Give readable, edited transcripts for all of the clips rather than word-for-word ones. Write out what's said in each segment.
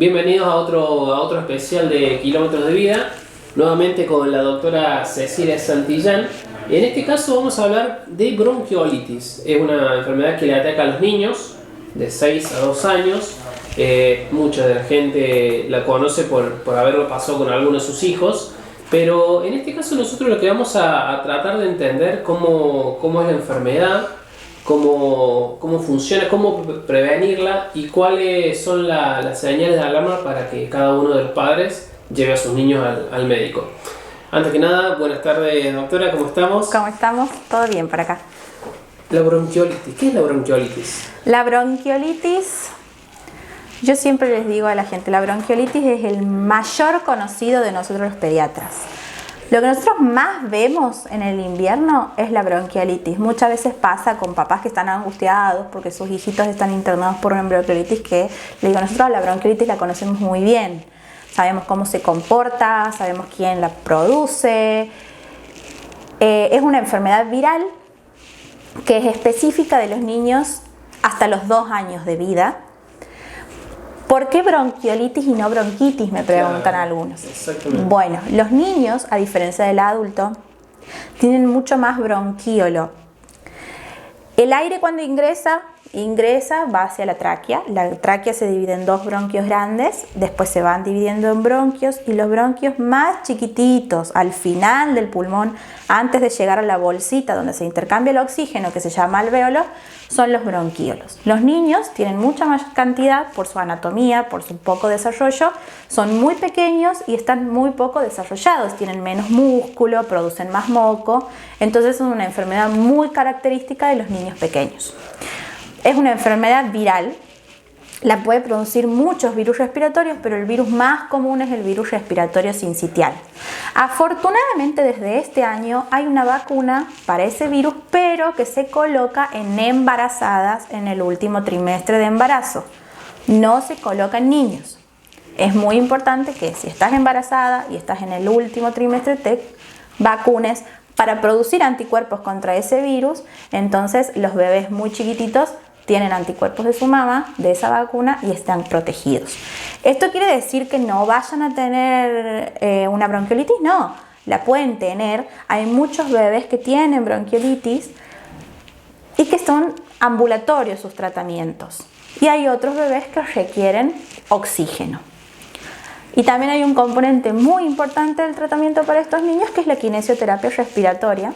Bienvenidos a otro especial de Kilómetros de Vida, nuevamente con la doctora Cecilia Santillán. En este caso vamos a hablar de bronquiolitis. Es una enfermedad que le ataca a los niños de 6 a 2 años. Mucha de la gente la conoce por haberlo pasado con alguno de sus hijos, pero en este caso nosotros lo que vamos a tratar de entender cómo es la enfermedad, cómo funciona, cómo prevenirla y cuáles son las señales de alarma para que cada uno de los padres lleve a sus niños al médico. Antes que nada, buenas tardes, doctora, ¿cómo estamos? ¿Cómo estamos? Todo bien por acá. La bronquiolitis, ¿qué es la bronquiolitis? La bronquiolitis, yo siempre les digo a la gente, la bronquiolitis es el mayor conocido de nosotros los pediatras. Lo que nosotros más vemos en el invierno es la bronquiolitis. Muchas veces pasa con papás que están angustiados porque sus hijitos están internados por una bronquiolitis, que le digo, nosotros la bronquiolitis la conocemos muy bien. Sabemos cómo se comporta, sabemos quién la produce. Es una enfermedad viral que es específica de los niños hasta los 2 años de vida. ¿Por qué bronquiolitis y no bronquitis? Me preguntan algunos. Exactamente. Bueno, los niños, a diferencia del adulto, tienen mucho más bronquíolo. El aire cuando ingresa, va hacia la tráquea. La tráquea se divide en 2 bronquios grandes, después se van dividiendo en bronquios, y los bronquios más chiquititos, al final del pulmón, antes de llegar a la bolsita donde se intercambia el oxígeno, que se llama alvéolo, son los bronquíolos. Los niños tienen mucha más cantidad por su anatomía, por su poco desarrollo, son muy pequeños y están muy poco desarrollados, tienen menos músculo, producen más moco, entonces es una enfermedad muy característica de los niños pequeños. Es una enfermedad viral, la puede producir muchos virus respiratorios, pero el virus más común es el virus respiratorio sincitial. Afortunadamente desde este año hay una vacuna para ese virus, pero que se coloca en embarazadas en el último trimestre de embarazo. No se coloca en niños. Es muy importante que si estás embarazada y estás en el último trimestre te vacunes para producir anticuerpos contra ese virus. Entonces los bebés muy chiquititos tienen anticuerpos de su mamá, de esa vacuna, y están protegidos. ¿Esto quiere decir que no vayan a tener una bronquiolitis? No, la pueden tener. Hay muchos bebés que tienen bronquiolitis y que son ambulatorios sus tratamientos. Y hay otros bebés que requieren oxígeno. Y también hay un componente muy importante del tratamiento para estos niños, que es la kinesioterapia respiratoria,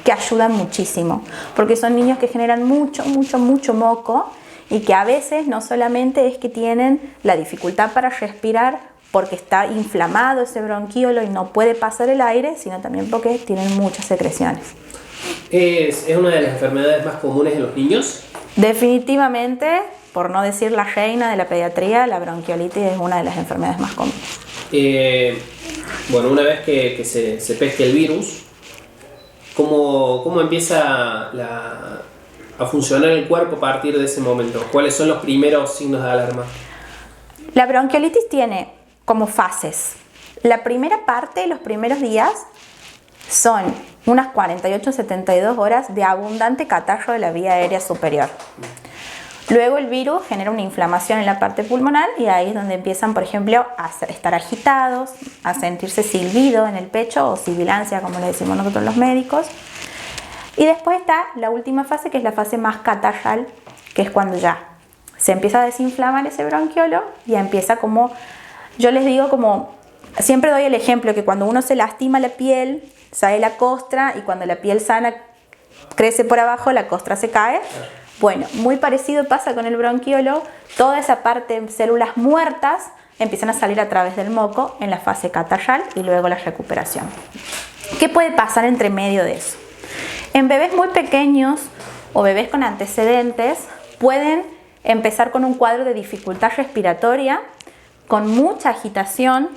que ayuda muchísimo, porque son niños que generan mucho moco, y que a veces no solamente es que tienen la dificultad para respirar porque está inflamado ese bronquíolo y no puede pasar el aire, sino también porque tienen muchas secreciones. ¿Es una de las enfermedades más comunes en los niños? Definitivamente, por no decir la reina de la pediatría, la bronquiolitis es una de las enfermedades más comunes. Bueno, una vez que se pesca el virus, ¿cómo empieza a funcionar el cuerpo a partir de ese momento? ¿Cuáles son los primeros signos de alarma? La bronquiolitis tiene como fases. La primera parte, los primeros días, son unas 48-72 horas de abundante catarro de la vía aérea superior. Luego el virus genera una inflamación en la parte pulmonar, y ahí es donde empiezan, por ejemplo, a estar agitados, a sentirse silbido en el pecho o sibilancia, como le decimos nosotros los médicos. Y después está la última fase, que es la fase más catarral, que es cuando ya se empieza a desinflamar ese bronquiolo y empieza como, yo les digo, como siempre doy el ejemplo, que cuando uno se lastima la piel, sale la costra, y cuando la piel sana crece por abajo, la costra se cae. Bueno, muy parecido pasa con el bronquiolo. Toda esa parte, células muertas, empiezan a salir a través del moco en la fase catarral y luego la recuperación. ¿Qué puede pasar entre medio de eso? En bebés muy pequeños o bebés con antecedentes pueden empezar con un cuadro de dificultad respiratoria, con mucha agitación,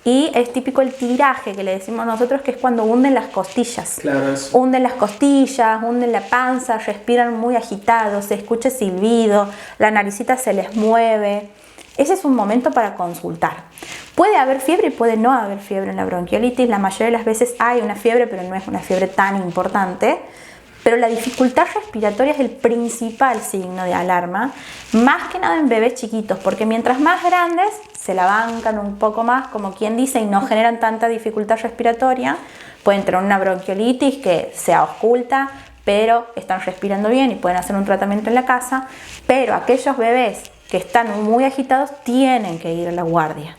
y es típico el tiraje, que le decimos nosotros, que es cuando hunden las costillas. Claro, hunden las costillas, hunden la panza, respiran muy agitados, se escucha silbido, la naricita se les mueve. Ese es un momento para consultar. Puede haber fiebre y puede no haber fiebre en la bronquiolitis. La mayoría de las veces hay una fiebre, pero no es una fiebre tan importante. Pero la dificultad respiratoria es el principal signo de alarma, más que nada en bebés chiquitos, porque mientras más grandes se la bancan un poco más, como quien dice, y no generan tanta dificultad respiratoria, pueden tener una bronquiolitis que se oculta, pero están respirando bien y pueden hacer un tratamiento en la casa. Pero aquellos bebés que están muy agitados tienen que ir a la guardia.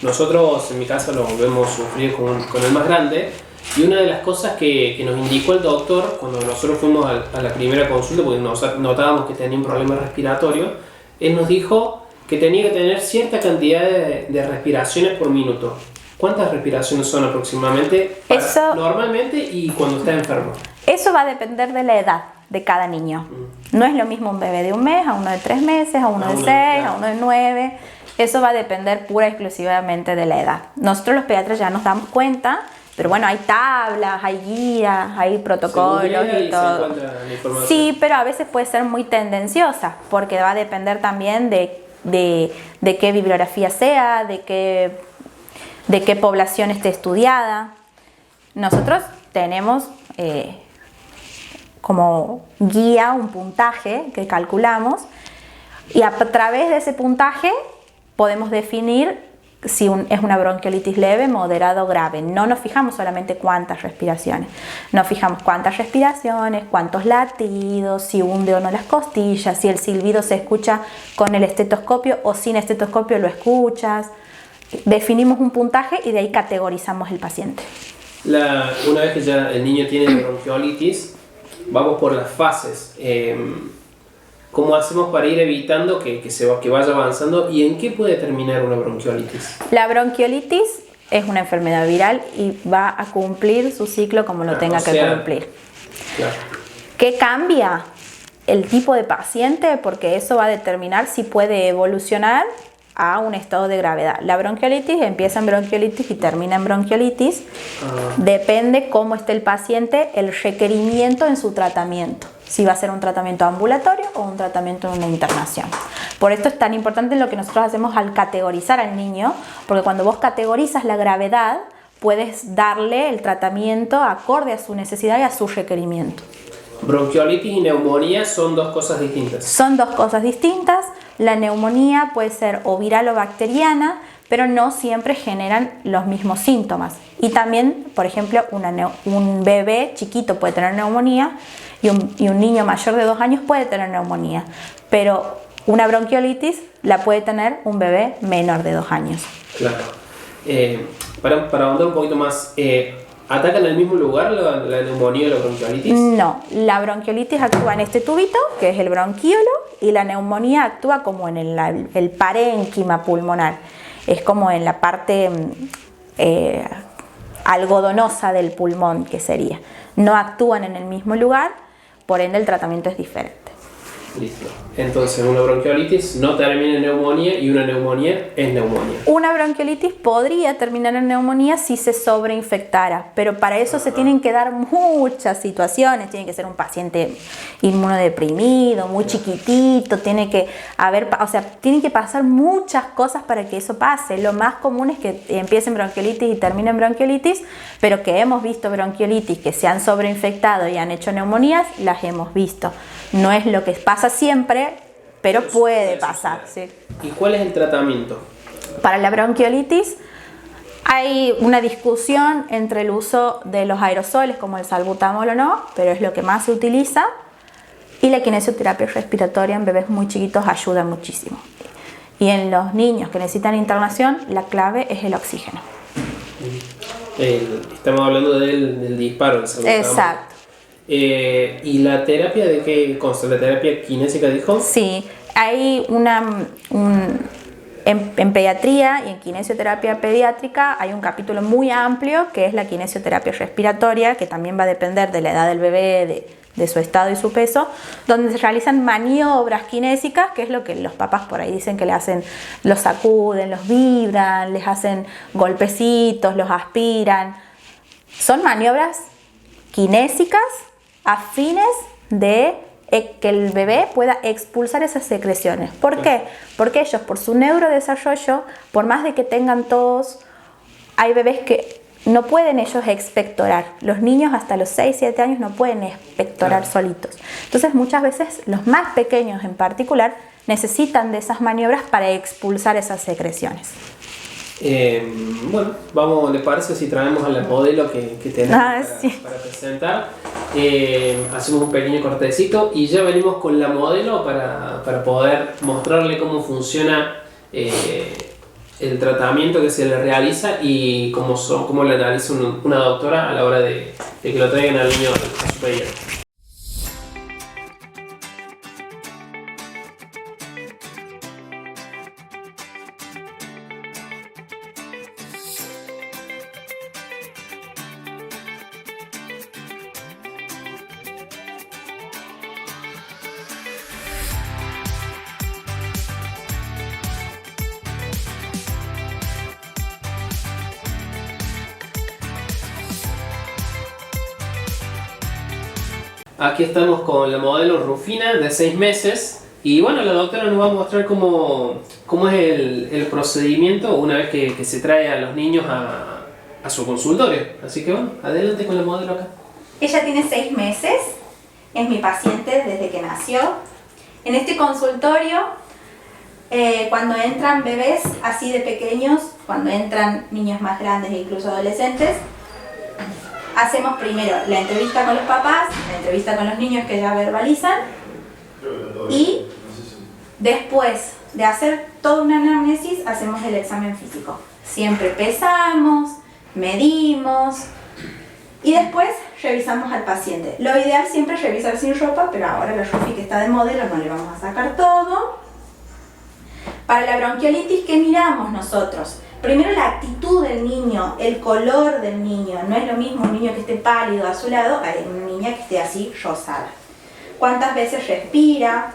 Nosotros en mi casa lo vemos sufrir con el más grande, y una de las cosas que nos indicó el doctor cuando nosotros fuimos a la primera consulta, porque notábamos que tenía un problema respiratorio, él nos dijo que tenía que tener cierta cantidad de respiraciones por minuto. ¿Cuántas respiraciones son aproximadamente normalmente y cuando está enfermo? Eso va a depender de la edad de cada niño. No es lo mismo un bebé de 1 mes, a uno de 3 meses, a uno de 6, a uno de 9. Eso va a depender pura y exclusivamente de la edad. Nosotros los pediatras ya nos damos cuenta, pero bueno, hay tablas, hay guías, hay protocolos y todo. Sí, pero a veces puede ser muy tendenciosa, porque va a depender también de qué bibliografía sea, de qué población esté estudiada. Nosotros tenemos como guía un puntaje que calculamos, y a través de ese puntaje podemos definir si es una bronquiolitis leve, moderada o grave. No nos fijamos solamente cuántas respiraciones, nos fijamos cuántas respiraciones, cuántos latidos, si hunde o no las costillas, si el silbido se escucha con el estetoscopio o sin estetoscopio lo escuchas. Definimos un puntaje y de ahí categorizamos el paciente. Una vez que ya el niño tiene bronquiolitis, vamos por las fases. ¿Cómo hacemos para ir evitando que vaya avanzando, y en qué puede terminar una bronquiolitis? La bronquiolitis es una enfermedad viral y va a cumplir su ciclo como lo tenga que cumplir. Claro. ¿Qué cambia? El tipo de paciente, porque eso va a determinar si puede evolucionar a un estado de gravedad. La bronquiolitis empieza en bronquiolitis y termina en bronquiolitis. Depende cómo esté el paciente, el requerimiento en su tratamiento. Si va a ser un tratamiento ambulatorio o un tratamiento en una internación. Por esto es tan importante lo que nosotros hacemos al categorizar al niño, porque cuando vos categorizas la gravedad, puedes darle el tratamiento acorde a su necesidad y a su requerimiento. Bronquiolitis y neumonía son dos cosas distintas. Son dos cosas distintas. La neumonía puede ser o viral o bacteriana, pero no siempre generan los mismos síntomas. Y también, por ejemplo, un bebé chiquito puede tener neumonía y un niño mayor de 2 años puede tener neumonía. Pero una bronquiolitis la puede tener un bebé menor de 2 años. Claro. Para ahondar un poquito más, ¿atacan en el mismo lugar la neumonía y la bronquiolitis? No, la bronquiolitis actúa en este tubito, que es el bronquíolo, y la neumonía actúa como en el parénquima pulmonar. Es como en la parte algodonosa del pulmón, que sería. No actúan en el mismo lugar, por ende el tratamiento es diferente. Listo. Entonces una bronquiolitis no termina en neumonía y una neumonía es neumonía. Una bronquiolitis podría terminar en neumonía si se sobreinfectara, pero para eso se tienen que dar muchas situaciones. Tiene que ser un paciente inmunodeprimido, muy chiquitito, tienen que pasar muchas cosas para que eso pase. Lo más común es que empiece en bronquiolitis y termine en bronquiolitis, pero que hemos visto bronquiolitis que se han sobreinfectado y han hecho neumonías, las hemos visto. No es lo que pasa siempre, pero puede pasar. Sí. ¿Y cuál es el tratamiento? Para la bronquiolitis hay una discusión entre el uso de los aerosoles como el salbutamol o no, pero es lo que más se utiliza, y la kinesioterapia respiratoria en bebés muy chiquitos ayuda muchísimo. Y en los niños que necesitan internación, la clave es el oxígeno. Estamos hablando del disparo, del salbutamol. Exacto. ¿Y la terapia de qué consta? ¿La terapia kinésica dijo? Sí, hay en pediatría y en kinesioterapia pediátrica hay un capítulo muy amplio que es la kinesioterapia respiratoria, que también va a depender de la edad del bebé, de su estado y su peso, donde se realizan maniobras kinésicas, que es lo que los papás por ahí dicen que le hacen, los sacuden, los vibran, les hacen golpecitos, los aspiran. Son maniobras kinésicas a fines de que el bebé pueda expulsar esas secreciones. ¿Por qué? Porque ellos, por su neurodesarrollo, por más de que tengan tos, hay bebés que no pueden ellos expectorar. Los niños hasta los 6-7 años no pueden expectorar solitos. Entonces muchas veces los más pequeños en particular necesitan de esas maniobras para expulsar esas secreciones. Bueno, vamos, ¿le parece si traemos a la modelo que tenemos para presentar? Hacemos un pequeño cortecito y ya venimos con la modelo para poder mostrarle cómo funciona el tratamiento que se le realiza y cómo le analiza una doctora a la hora de que lo traigan al niño a su pediatra. Aquí estamos con la modelo Rufina de 6 meses y bueno, la doctora nos va a mostrar cómo es el procedimiento una vez que se trae a los niños a su consultorio. Así que bueno, adelante con la modelo acá. Ella tiene 6 meses, es mi paciente desde que nació. En este consultorio, cuando entran bebés así de pequeños, cuando entran niños más grandes e incluso adolescentes, hacemos primero la entrevista con los papás, la entrevista con los niños que ya verbalizan y después de hacer toda una anamnesis hacemos el examen físico. Siempre pesamos, medimos y después revisamos al paciente. Lo ideal siempre es revisar sin ropa, pero ahora la Rufi que está de modelo no le vamos a sacar todo. Para la bronquiolitis, ¿qué miramos nosotros? Primero la actitud del niño, el color del niño. No es lo mismo un niño que esté pálido, azulado, a una niña que esté así, rosada. ¿Cuántas veces respira?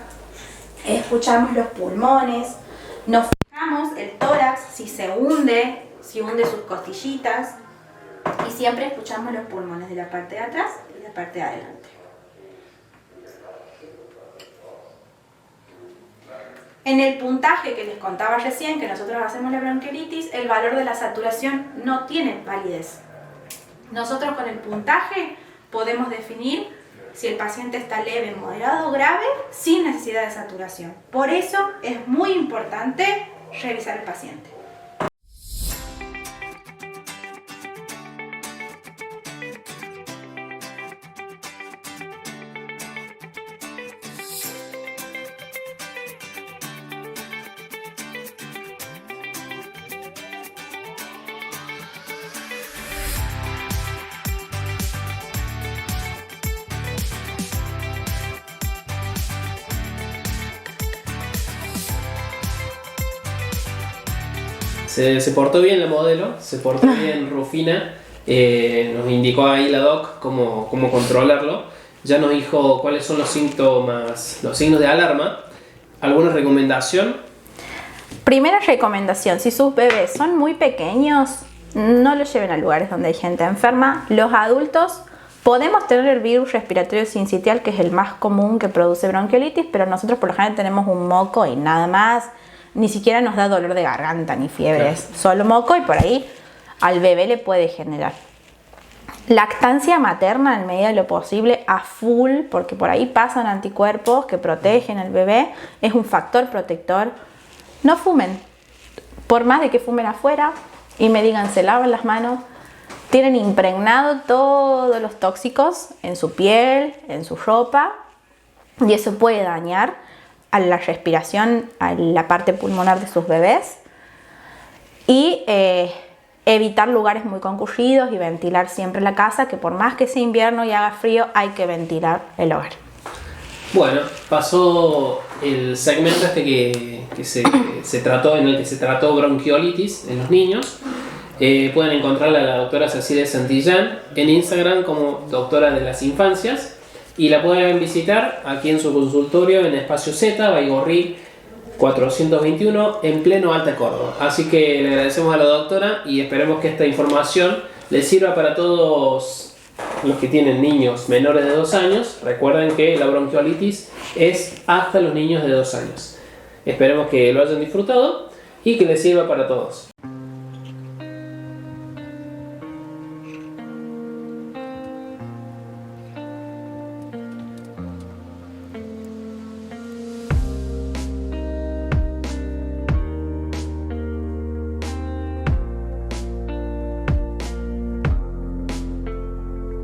Escuchamos los pulmones. Nos fijamos el tórax, si se hunde, si hunde sus costillitas. Y siempre escuchamos los pulmones de la parte de atrás y la parte de adelante. En el puntaje que les contaba recién, que nosotros hacemos la bronquiolitis, el valor de la saturación no tiene validez. Nosotros con el puntaje podemos definir si el paciente está leve, moderado o grave, sin necesidad de saturación. Por eso es muy importante revisar al paciente. Se portó bien la modelo, se portó bien Rufina, nos indicó ahí la doc cómo controlarlo, ya nos dijo cuáles son los síntomas, los signos de alarma. ¿Alguna recomendación? Primera recomendación, si sus bebés son muy pequeños, no los lleven a lugares donde hay gente enferma. Los adultos podemos tener el virus respiratorio sincitial, que es el más común que produce bronquiolitis, pero nosotros por lo general tenemos un moco y nada más. Ni siquiera nos da dolor de garganta ni fiebre, es solo moco y por ahí al bebé le puede generar. Lactancia materna en medida de lo posible a full, porque por ahí pasan anticuerpos que protegen al bebé, es un factor protector. No fumen, por más de que fumen afuera y me digan se lavan las manos, tienen impregnado todos los tóxicos en su piel, en su ropa y eso puede dañar a la respiración, a la parte pulmonar de sus bebés y evitar lugares muy concurridos y ventilar siempre la casa, que por más que sea invierno y haga frío hay que ventilar el hogar. Bueno, pasó el segmento este que se trató, en el que se trató bronquiolitis en los niños. Pueden encontrarla a la doctora Cecilia Santillán en Instagram como doctora de las infancias. Y la pueden visitar aquí en su consultorio en Espacio Z, Baigorri 421, en pleno Alta Córdoba. Así que le agradecemos a la doctora y esperemos que esta información les sirva para todos los que tienen niños menores de 2 años. Recuerden que la bronquiolitis es hasta los niños de 2 años. Esperemos que lo hayan disfrutado y que les sirva para todos.